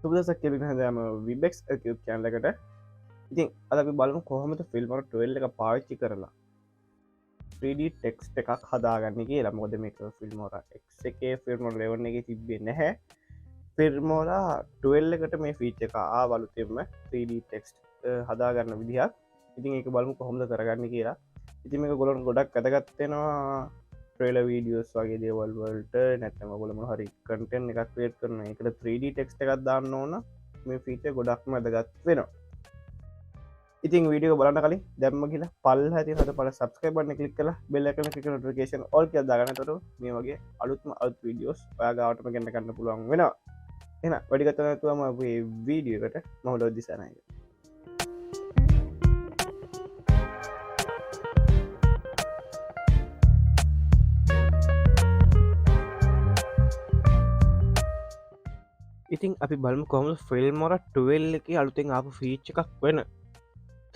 සුබදසක් කෙලින හදම විබෙක් චැනලකට ඉතින් අද අපි බලමු කොහොමද ෆිල්මර 12 එක පාවිච්චි කරලා 3D ටෙක්ස්ට් එකක් හදාගන්න කියලා. මොකද මේක ෆිල්මෝරා X එකේ ෆිල්මෝරා 11 එකේ තිබ්බේ නැහැ. ෆිල්මෝරා 12 එකට මේ ෆීචර් එක ආවලු තෙම 3D ටෙක්ස්ට් හදාගන්න විදිහක්. ඉතින් ඒක බලමු කොහොමද කරගන්න කියලා. ඉතින් මේක ගොල්ලන් ගොඩක් වැදගත් වෙනවා ට්‍රේලර් වීඩියෝස් වගේ දේවල් වලට. නැත්නම් ඔයගොල්ලෝ මොන හරි කන්ටෙන්ට් එකක් ක්‍රියේට් කරන එකට 3D ටෙක්ස්ට් එකක් දාන්න ඕන. මේ ෆීචර් ගොඩක්ම වැදගත් වෙනවා. ඉතින් වීඩියෝ බලන්න කලින් දැම්ම කියලා පල්ලෙහා තියෙන හද පළ subscribe button එක click කරලා bell icon එක click කරලා notification all කියලා දාගන්න. එතකොට මේ වගේ අලුත්ම වීඩියෝස් ඔයා ගාවටම ගෙන්න ගන්න පුළුවන් වෙනවා. එහෙනම් වැඩි කතා නැතුවම අපි වීඩියෝ එකට මොහොත දිසනයි. ඉතින් අපි බලමු කොහොමද ෆිල්මෝරා 12 එකේ අලුතෙන් ආපු ෆීචර් එකක් වෙන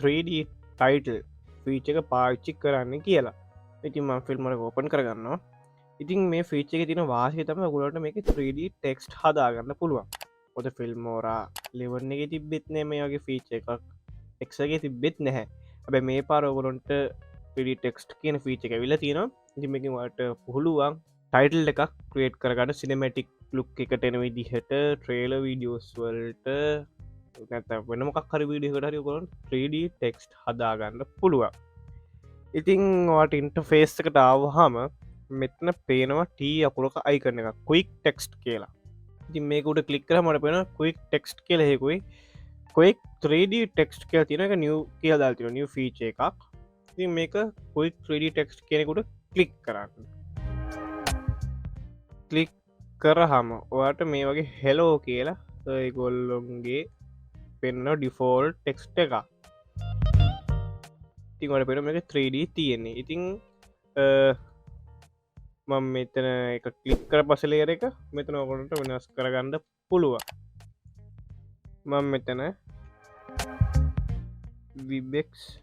3D ටයිටල් ෆීචර් එක පාවිච්චි කරන්න කියලා. ඉතින් මම ෆිල්මෝරා එක ඕපන් කරගන්නවා. ඉතින් මේ ෆීචර් එකේ තියෙන වාසිය තමයි ඔයගොල්ලන්ට මේකේ 3D ටෙක්ස්ට් හදාගන්න පුළුවන්. මොකද ෆිල්මෝරා 11 එකේ තිබ්බෙත් නෑ මේ වගේ ෆීචර් එකක්. X එකේ තිබ්බෙත් නැහැ. හැබැයි මේ පාර ඔයගොල්ලන්ට 3D ටෙක්ස්ට් කියන ෆීචර් එක ඇවිල්ලා තියෙනවා. ඉතින් මේකෙන් ඔයාලට පුළුවන් ටයිටල් එකක් ක්‍රියේට් කරගන්න සිනමැටික් ලුක් එකට එන විදිහට ට්‍රේලර් වීඩියෝස් වලට නැත්නම් වෙන මොකක් හරි වීඩියෝ එකකට හරි ඔයගොල්ලෝ 3D ටෙක්ස්ට් හදාගන්න පුළුවන්. ඉතින් ඔයාලට ඉන්ටර්ෆේස් එකට ආවහම මෙතන පේනවා T අකුරක අයිකන් එකක් quick text කියලා. ඉතින් මේක උඩ ක්ලික් කරාම මට පේනවා quick text කියලා හේකුයි. quick 3D text කියලා තියෙන එක new කියලා දාලා තියෙනවා new feature එකක්. ඉතින් මේක quick 3D text කියන එකට ක්ලික් කරන්න. ක්ලික් කරහම ඔයාට මේ වගේ හෙලෝ කියලා ඒගොල්ලොන්ගේ පෙන්න ඩිෆෝල්ට් ටෙක්ස්ට් එක. ඉතින් ඔයාලට පේනවා මේක 3D තියෙන්නේ. ඉතින් මම මෙතන එක ක්ලික් කර පස්සේ ලේයර් එක මෙතන ඔයගොල්ලන්ට වෙනස් කරගන්න පුළුවන්. මම මෙතන vibexlk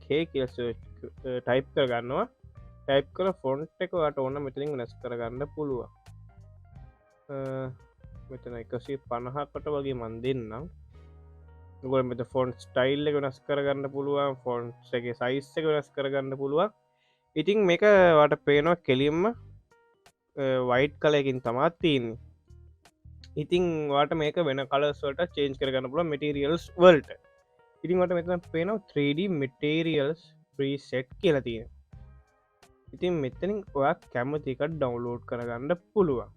කියලා සර්ච් ටයිප් කරගන්නවා. ටයිප් කර ෆොන්ට් එක ඔයාලට ඕන මෙතනින් වෙනස් කරගන්න පුළුවන්. මෙතන 150කට වගේ මන් දෙන්නම්. ඔයගොල්ලෝ මෙතන ෆොන්ට් ස්ටයිල් එක වෙනස් කරගන්න පුළුවන්. ෆොන්ට්ස් එකේ සයිස් එක වෙනස් කරගන්න පුළුවන්. ඉතින් මේක ඔයාලට පේනවා කෙලින්ම වයිට් කලර් එකකින් තමයි තියෙන්නේ. ඉතින් ඔයාලට මේක වෙන කලර්ස් වලට චේන්ජ් කරගන්න පුළුවන් මැටීරියල්ස් වලට. ඉතින් ඔයාලට මෙතන පේනවා 3D materials preset කියලා තියෙනවා. ඉතින් මෙතනින් ඔයා කැමති එකක් ඩවුන්ලෝඩ් කරගන්න පුළුවන්.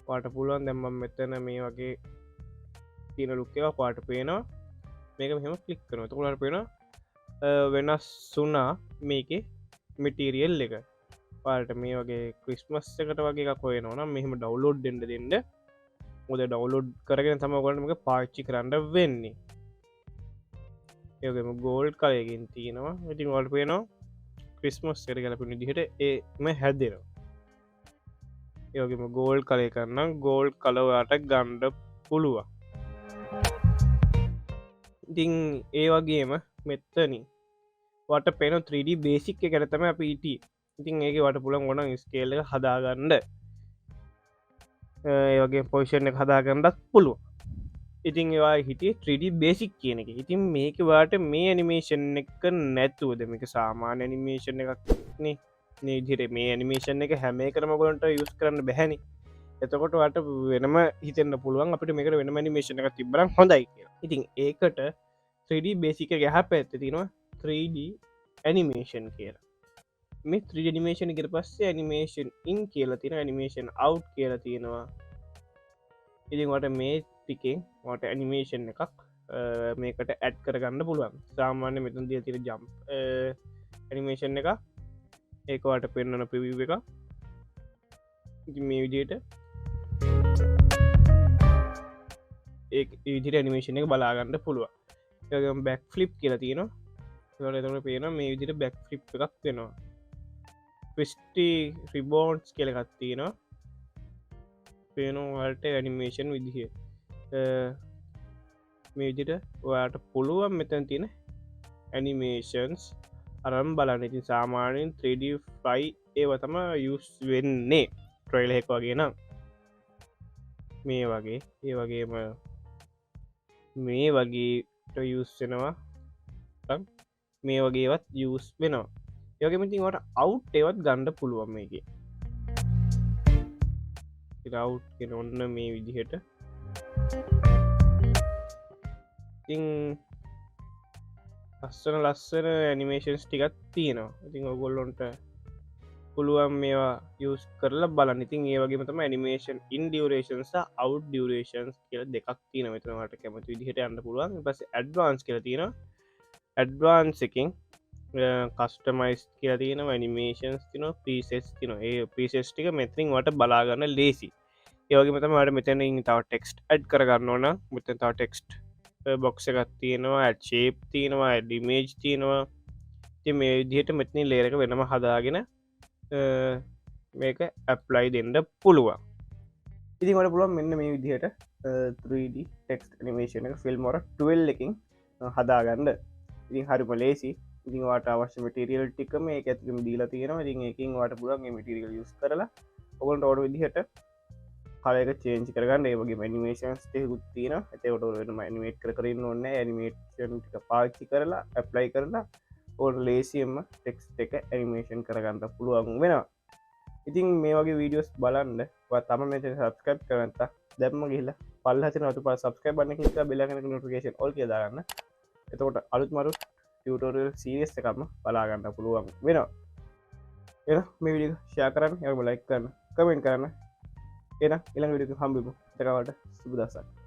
ඔයාලට පුළුවන් දැන් මම මෙතන මේ වගේ තියෙන ලුක් එකක් ඔයාලට පේනවා. මේක මෙහෙම ක්ලික් කරනවා. එතකොට ඔයාලට පේනවා වෙනස් වුණා මේකේ මැටීරියල් එක. ඔයාලට මේ වගේ ක්‍රිස්මස් එකට වගේ එකක් හොයනවා නම් මෙහෙම ඩවුන්ලෝඩ් දෙන්න. මොකද ඩවුන්ලෝඩ් කරගෙන තමයි ඔයාලට මේක පාවිච්චි කරන්න වෙන්නේ. ඒ වගේම ගෝල්ඩ් කලර් එකකින් තියෙනවා. ඉතින් ඔයාලට පේනවා ක්‍රිස්මස් එකට ගැලපෙන විදිහට ඒම හැදෙනවා. ඒ වගේම ගෝල්ඩ් කලර් එකක් නම් ගෝල්ඩ් කලර් ඔයාලට ගන්න පුළුවන්. ඉතින් ඒ වගේම මෙතනින් වට පේන 3D බේසික් එකට තමයි අපි හිටියේ. ඉතින් ඒකේ වට පුළුවන් ඕන ස්කේල් එක හදාගන්න. ඒ වගේ පොසිෂන් එක හදාගන්නත් පුළුවන්. ඉතින් ඒවා හිටියේ 3D බේසික් කියන එක. ඉතින් මේක වාට මේ ඇනිමේෂන් එක නැතුවද මේක සාමාන්‍ය ඇනිමේෂන් එකක් නේ. මේ විදිහට මේ ඇනිමේෂන් එක හැම එකටම ඔයගොල්ලන්ට යූස් කරන්න බැහැනේ. එතකොට වාට වෙනම හිතෙන්න පුළුවන් අපිට මේකට වෙනම ඇනිමේෂන් එකක් තිබ්බනම් හොඳයි කියලා. ඉතින් ඒකට 3D බේසික් එක එහා පැත්තේ තියෙනවා 3D ඇනිමේෂන් කියලා. මේ 3D ඇනිමේෂන් එකට පස්සේ ඇනිමේෂන් ඉන් කියලා තියෙනවා, ඇනිමේෂන් අවුට් කියලා තියෙනවා. ඉතින් ඔයාලට මේ ටිකෙන් ඔයාලට ඇනිමේෂන් එකක් මේකට ඇඩ් කරගන්න පුළුවන්. සාමාන්‍ය මෙතන දීලා තියෙන ජම්ප් ඇනිමේෂන් එක ඒක ඔයාලට පෙන්වන ප්‍රිවිව් එක. ඉතින් මේ විදිහට ඒ විදිහට ඇනිමේෂන් එක බලා ගන්න පුළුවන්. ඒ වගේම බෑක් ෆ්ලිප් කියලා තියෙනවා. ඒවල එතකොට පේනවා මේ විදිහට බෑක් ෆ්ලිප් එකක් වෙනවා. ට්විස්ටි රිබෝන්ස් කියලා එකක් තියෙනවා. පේනවා ඔයාලට ඇනිමේෂන් විදිහ. මේ විදිහට ඔයාලට පුළුවන් මෙතන තියෙන ඇනිමේෂන්ස් අරන් බලන්න. ඉතින් සාමාන්‍යයෙන් 3D fly ඒව තමයි යූස් වෙන්නේ ට්‍රේලර් එක වගේ නම්. මේ වගේ ඒ වගේම මේ වගේට යුස්සෙනවා මේ වගේවත් යස් වෙනවා යගමතිවට අවු් ඒවත් ගණ්ඩ පුළුවන් මේක රව් ඔන්න මේ විදිහට ඉතිං ලස්සන ලස්සන ඇනිමේෂන්ස් ටිකත් තියෙනවා ඉතිං ඔගොල්ලොන්ට පුළුවන් මේවා යස් කරලා බලන්න ඉතින් ඒ වගේ තම නිමේෂන් ඉන් ඩියවරේෂන්ස අව් ඩියවරේෂන්ස් කියල දෙකක් තියන මෙතනට කැමති විදිහට අන්න පුළුවන් පස ඇඩ්වාන්ස් කියල තියෙන ඇඩ්වාන්ස් එකින් කස්ටමයිස් කියල තියෙන නිමේෂන්ස් තින පිසෙස් තින ඒ පිසෙස් ටික මෙතරින් වට බලාගන්න ලේසි ඒවගේ මතම වට මෙතන තව ටෙක්ස්ට් ඇඩ් කරගන්න ඕන මෙත තව ටෙක්ස්ට් බොක්ස එකත් තියෙනවා ඇඩ් ශේප් තියෙනවා ඇඩිමේජ් තියෙනවා ති මේ විදිහට මෙතනි ලේරක වෙනම හදාගෙන මේක ඇප්ලයි දෙන්න පුළුවන් ඉතින් වට පුළුවන් මෙන්න මේ විදිහට 3D ටෙක්ස් නිමේෂන ෆිල්මොර 12 එකින් හදාගන්න ඉතින් හරිම ලේසි ඉතින් වාට අවශ්‍ය මටිරියල් ටික මේ ඇතුම දීලා තියෙනවා ඉතින් එකින් වාට පුළුවන් මටිරියල් යස් කරලා ඔගොන්ට ඕඩ විදිහට කලක චේන්චි කරගන්න ඒවගේ මනිමේෂන්ස් ටෙකුත් තියෙන ඇතවට වෙන මනිමේට් කරන්න ඔන්න ඇනිමේෂන් ටික පාච්චි කරලා ඇප්ලයි කරලා ඕන් ලේසියම්ම ටෙක්ස් එක ඇනිමේෂන් කරගන්න පුළුවන් වෙනවා ඉතින් මේ වගේ වීඩියෝස් බලන්න තම මෙ සබස්ක්‍රයිබ් කරන්ත දැම්ම ගහිල පල්හච නතු ප සබස්ක්‍රයිබ් බන්න හික බෙලගෙන නොටිකේෂන් ඔල් දාගන්න එතකොට අලුත් මරු ටියටෝරියල් සීරියස් එකම බලාගන්න පුළුවන් වෙනවා එ මේ විඩි ෂයා කරන්න යම ලයික් කරන්න කමෙන්ට් කරන්න එන ඉළඟ විඩික හම්බිමු තකවට සුබදසක්